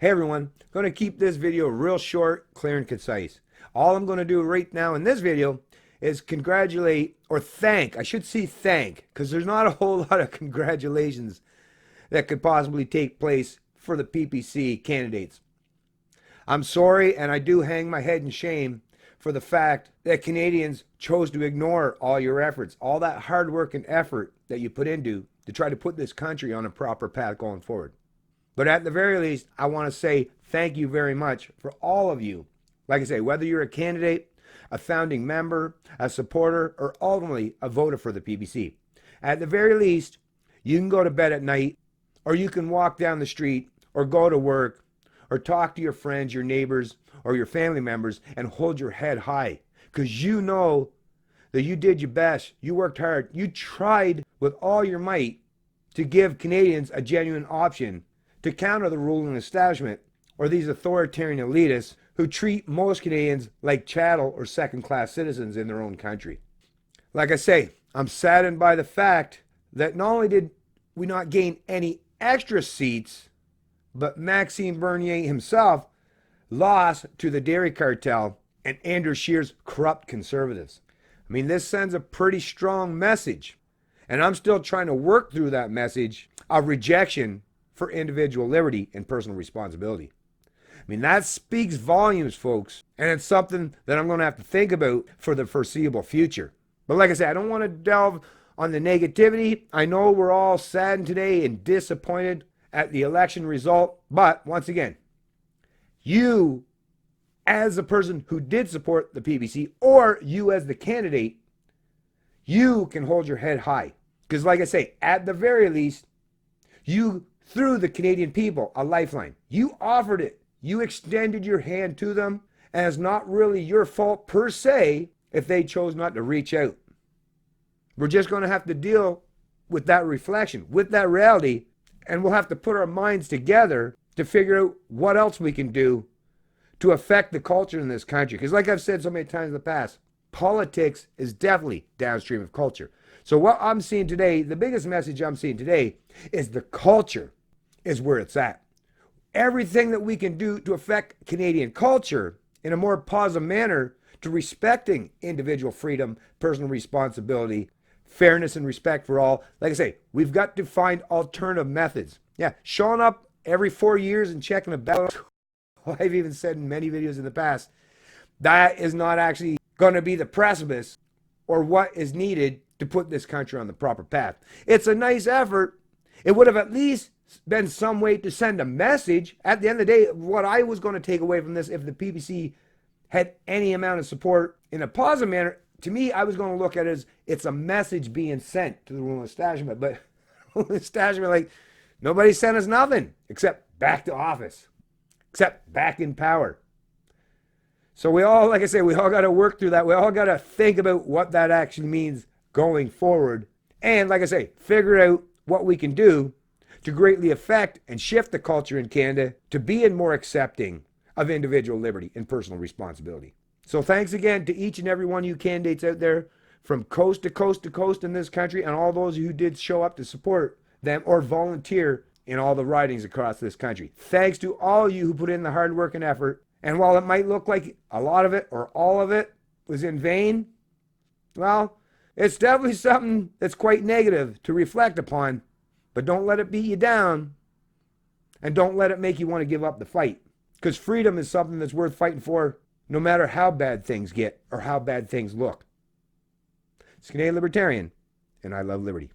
Hey everyone, going to keep this video real short, clear, and concise. All I'm going to do right now in this video is congratulate, or thank, I should say thank, because there's not a whole lot of congratulations that could possibly take place for the PPC candidates. I'm sorry, and I do hang my head in shame for the fact that Canadians chose to ignore all your efforts, all that hard work and effort that you put into to try to put this country on a proper path going forward. But at the very least, I want to say thank you very much for all of you. Like I say, whether you're a candidate, a founding member, a supporter, or ultimately a voter for the PPC. At the very least, you can go to bed at night, or you can walk down the street, or go to work, or talk to your friends, your neighbors, or your family members, and hold your head high. Because you know that you did your best, you worked hard, you tried with all your might to give Canadians a genuine option to counter the ruling establishment or these authoritarian elitists who treat most Canadians like chattel or second-class citizens in their own country. Like I say, I'm saddened by the fact that not only did we not gain any extra seats, but Maxime Bernier himself lost to the dairy cartel and Andrew Scheer's corrupt conservatives. I mean, this sends a pretty strong message, and I'm still trying to work through that message of rejection for individual liberty and personal responsibility. I mean, that speaks volumes, folks, and it's something that I'm going to have to think about for the foreseeable future. But like I said, I don't want to delve on the negativity. I know we're all saddened today and disappointed at the election result, but once again, you as a person who did support the PPC, or you as the candidate, you can hold your head high. Because like I say, at the very least, you threw the Canadian people a lifeline. You offered it. You extended your hand to them, and it's not really your fault per se if they chose not to reach out. We're just going to have to deal with that reflection, with that reality, and we'll have to put our minds together to figure out what else we can do to affect the culture in this country. Because like I've said so many times in the past, politics is definitely downstream of culture. So what I'm seeing today, the biggest message I'm seeing today is the culture is where it's at. Everything that we can do to affect Canadian culture in a more positive manner to respecting individual freedom, personal responsibility, fairness and respect for all. Like I say, we've got to find alternative methods. Yeah, showing up every 4 years and checking a ballot, I've even said in many videos in the past, that is not actually going to be the precipice or what is needed to put this country on the proper path. It's a nice effort. It would have at least been some way to send a message. At the end of the day, what I was going to take away from this, if the PPC had any amount of support in a positive manner, to me, I was going to look at it as it's a message being sent to the ruling establishment. But ruling establishment, like, nobody sent us nothing except back to office, except back in power. So we all, like I say, we all got to work through that. We all got to think about what that actually means going forward. And like I say, figure out what we can do to greatly affect and shift the culture in Canada to being more accepting of individual liberty and personal responsibility. So thanks again to each and every one of you candidates out there from coast to coast to coast in this country, and all those who did show up to support them or volunteer in all the ridings across this country. Thanks to all of you who put in the hard work and effort. And while it might look like a lot of it or all of it was in vain, well, it's definitely something that's quite negative to reflect upon. But don't let it beat you down, and don't let it make you want to give up the fight. Because freedom is something that's worth fighting for no matter how bad things get or how bad things look. It's Canadian Libertarian, and I love liberty.